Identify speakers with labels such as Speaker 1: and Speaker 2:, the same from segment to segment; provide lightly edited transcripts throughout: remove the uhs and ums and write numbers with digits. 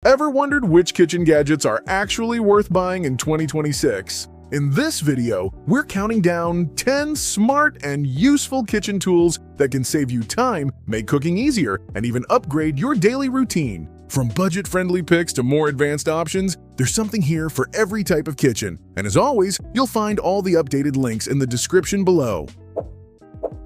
Speaker 1: Ever wondered which kitchen gadgets are actually worth buying in 2026? In this video, we're counting down 10 smart and useful kitchen tools that can save you time, make cooking easier, and even upgrade your daily routine. From budget-friendly picks to more advanced options, there's something here for every type of kitchen. And as always, you'll find all the updated links in the description below.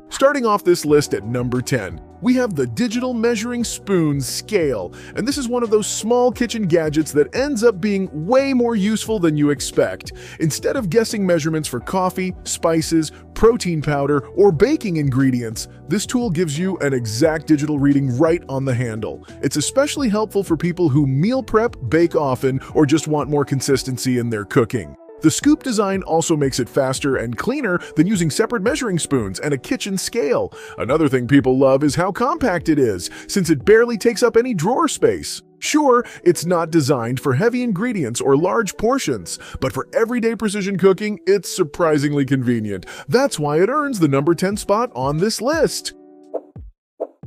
Speaker 1: Starting off this list at number 10, we have the Digital Measuring Spoon Scale, and this is one of those small kitchen gadgets that ends up being way more useful than you expect. Instead of guessing measurements for coffee, spices, protein powder, or baking ingredients, this tool gives you an exact digital reading right on the handle. It's especially helpful for people who meal prep, bake often, or just want more consistency in their cooking. The scoop design also makes it faster and cleaner than using separate measuring spoons and a kitchen scale. Another thing people love is how compact it is, since it barely takes up any drawer space. Sure, it's not designed for heavy ingredients or large portions, but for everyday precision cooking, it's surprisingly convenient. That's why it earns the number 10 spot on this list.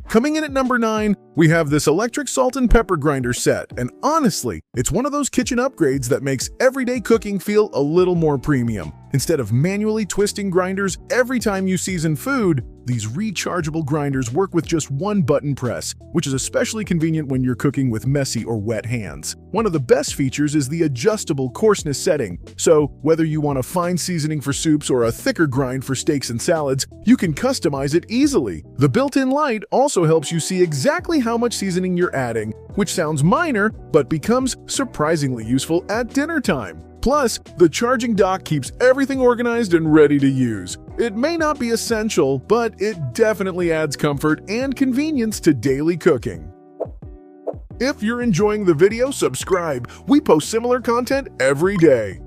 Speaker 1: Coming in at number 9, we have this electric salt and pepper grinder set, and honestly, it's one of those kitchen upgrades that makes everyday cooking feel a little more premium. Instead of manually twisting grinders every time you season food, these rechargeable grinders work with just one button press, which is especially convenient when you're cooking with messy or wet hands. One of the best features is the adjustable coarseness setting, so whether you want a fine seasoning for soups or a thicker grind for steaks and salads, you can customize it easily. The built-in light also helps you see exactly how much seasoning you're adding, which sounds minor, but becomes surprisingly useful at dinner time. Plus, the charging dock keeps everything organized and ready to use. It may not be essential, but it definitely adds comfort and convenience to daily cooking. If you're enjoying the video, subscribe. We post similar content every day.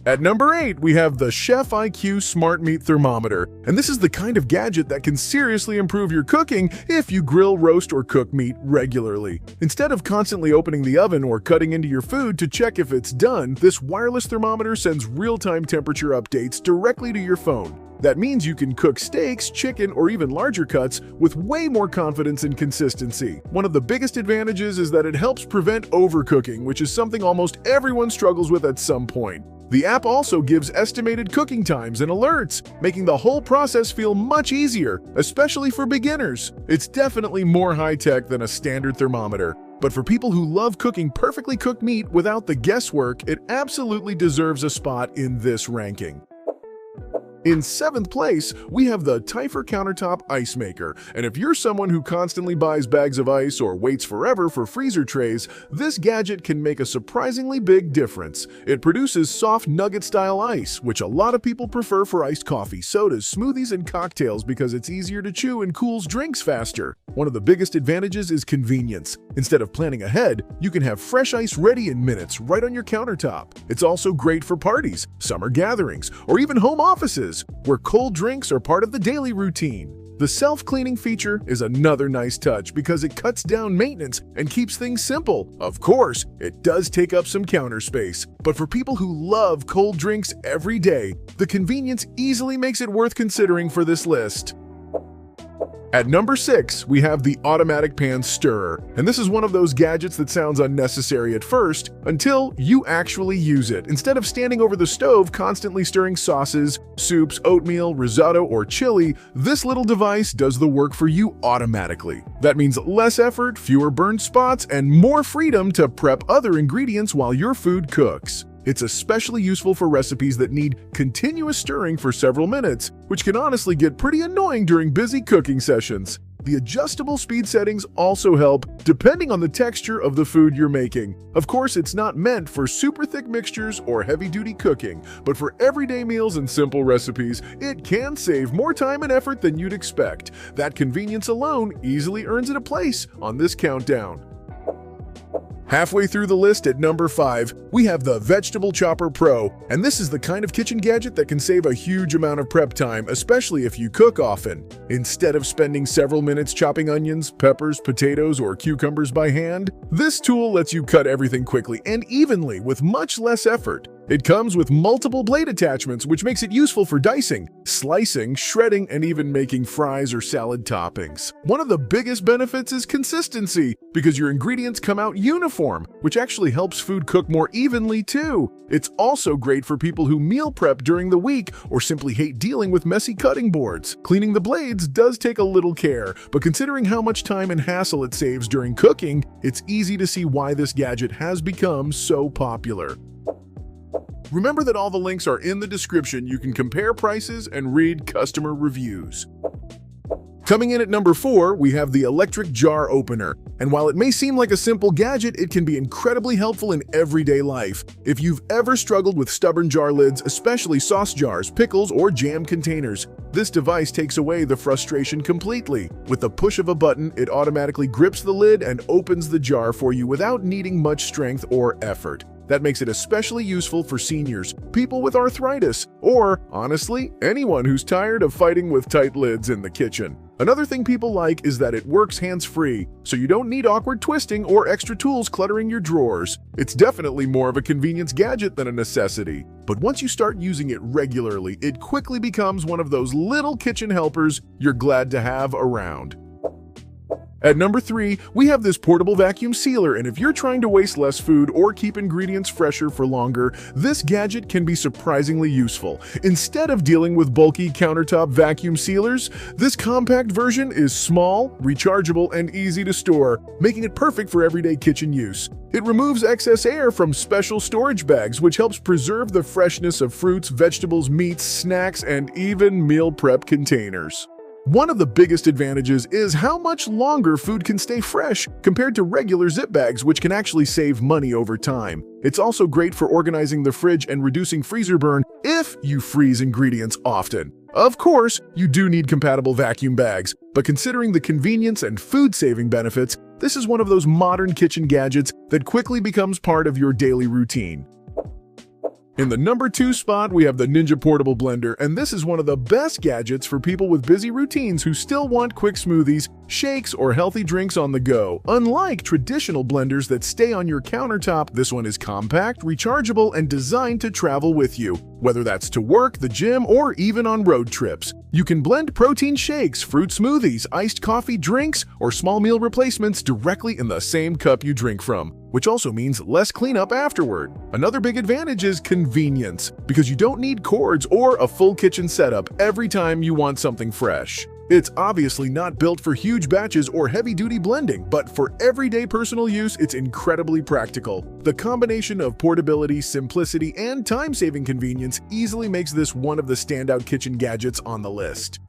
Speaker 1: At number 8, we have the Chef IQ Smart Meat Thermometer, and this is the kind of gadget that can seriously improve your cooking if you grill, roast, or cook meat regularly. Instead of constantly opening the oven or cutting into your food to check if it's done, this wireless thermometer sends real-time temperature updates directly to your phone. That means you can cook steaks, chicken, or even larger cuts with way more confidence and consistency. One of the biggest advantages is that it helps prevent overcooking, which is something almost everyone struggles with at some point. The app also gives estimated cooking times and alerts, making the whole process feel much easier, especially for beginners. It's definitely more high-tech than a standard thermometer, but for people who love cooking perfectly cooked meat without the guesswork, it absolutely deserves a spot in this ranking. In 7th place, we have the Typhur Countertop Ice Maker, and if you're someone who constantly buys bags of ice or waits forever for freezer trays, this gadget can make a surprisingly big difference. It produces soft nugget-style ice, which a lot of people prefer for iced coffee, sodas, smoothies, and cocktails because it's easier to chew and cools drinks faster. One of the biggest advantages is convenience. Instead of planning ahead, you can have fresh ice ready in minutes right on your countertop. It's also great for parties, summer gatherings, or even home offices, where cold drinks are part of the daily routine. The self-cleaning feature is another nice touch because it cuts down maintenance and keeps things simple. Of course, it does take up some counter space, but for people who love cold drinks every day, the convenience easily makes it worth considering for this list. At number 6, we have the Automatic Pan Stirrer, and this is one of those gadgets that sounds unnecessary at first until you actually use it. Instead of standing over the stove constantly stirring sauces, soups, oatmeal, risotto, or chili, this little device does the work for you automatically. That means less effort, fewer burned spots, and more freedom to prep other ingredients while your food cooks. It's especially useful for recipes that need continuous stirring for several minutes, which can honestly get pretty annoying during busy cooking sessions. The adjustable speed settings also help, depending on the texture of the food you're making. Of course, it's not meant for super thick mixtures or heavy-duty cooking, but for everyday meals and simple recipes, it can save more time and effort than you'd expect. That convenience alone easily earns it a place on this countdown. Halfway through the list at number 5, we have the Vegetable Chopper Pro, and this is the kind of kitchen gadget that can save a huge amount of prep time, especially if you cook often. Instead of spending several minutes chopping onions, peppers, potatoes, or cucumbers by hand, this tool lets you cut everything quickly and evenly with much less effort. It comes with multiple blade attachments, which makes it useful for dicing, slicing, shredding, and even making fries or salad toppings. One of the biggest benefits is consistency, because your ingredients come out uniform, which actually helps food cook more evenly too. It's also great for people who meal prep during the week or simply hate dealing with messy cutting boards. Cleaning the blades does take a little care, but considering how much time and hassle it saves during cooking, it's easy to see why this gadget has become so popular. Remember that all the links are in the description. You can compare prices and read customer reviews. Coming in at number 4, we have the electric jar opener. And while it may seem like a simple gadget, it can be incredibly helpful in everyday life. If you've ever struggled with stubborn jar lids, especially sauce jars, pickles, or jam containers, this device takes away the frustration completely. With the push of a button, it automatically grips the lid and opens the jar for you without needing much strength or effort. That makes it especially useful for seniors, people with arthritis, or, honestly, anyone who's tired of fighting with tight lids in the kitchen. Another thing people like is that it works hands-free, so you don't need awkward twisting or extra tools cluttering your drawers. It's definitely more of a convenience gadget than a necessity. But once you start using it regularly, it quickly becomes one of those little kitchen helpers you're glad to have around. At number 3, we have this portable vacuum sealer, and if you're trying to waste less food or keep ingredients fresher for longer, this gadget can be surprisingly useful. Instead of dealing with bulky countertop vacuum sealers, this compact version is small, rechargeable, and easy to store, making it perfect for everyday kitchen use. It removes excess air from special storage bags, which helps preserve the freshness of fruits, vegetables, meats, snacks, and even meal prep containers. One of the biggest advantages is how much longer food can stay fresh compared to regular zip bags, which can actually save money over time. It's also great for organizing the fridge and reducing freezer burn if you freeze ingredients often. Of course, you do need compatible vacuum bags, but considering the convenience and food-saving benefits, this is one of those modern kitchen gadgets that quickly becomes part of your daily routine. In the number 2 spot, we have the Ninja Portable Blender, and this is one of the best gadgets for people with busy routines who still want quick smoothies, shakes, or healthy drinks on the go. Unlike traditional blenders that stay on your countertop, this one is compact, rechargeable, and designed to travel with you, whether that's to work, the gym, or even on road trips. You can blend protein shakes, fruit smoothies, iced coffee drinks, or small meal replacements directly in the same cup you drink from, which also means less cleanup afterward. Another big advantage is convenience, because you don't need cords or a full kitchen setup every time you want something fresh. It's obviously not built for huge batches or heavy-duty blending, but for everyday personal use, it's incredibly practical. The combination of portability, simplicity, and time-saving convenience easily makes this one of the standout kitchen gadgets on the list.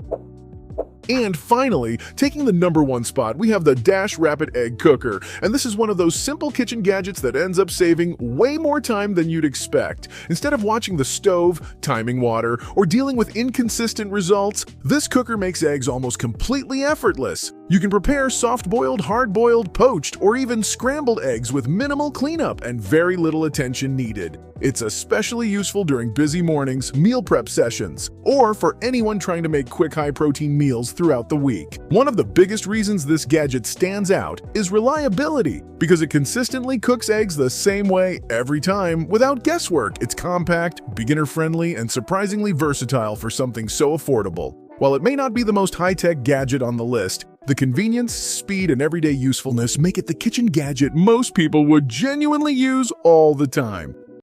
Speaker 1: And finally, taking the number 1 spot, we have the Dash Rapid Egg Cooker. And this is one of those simple kitchen gadgets that ends up saving way more time than you'd expect. Instead of watching the stove, timing water, or dealing with inconsistent results, this cooker makes eggs almost completely effortless. You can prepare soft-boiled, hard-boiled, poached, or even scrambled eggs with minimal cleanup and very little attention needed. It's especially useful during busy mornings, meal prep sessions, or for anyone trying to make quick high-protein meals throughout the week. One of the biggest reasons this gadget stands out is reliability, because it consistently cooks eggs the same way every time without guesswork. It's compact, beginner-friendly, and surprisingly versatile for something so affordable. While it may not be the most high-tech gadget on the list, the convenience, speed, and everyday usefulness make it the kitchen gadget most people would genuinely use all the time.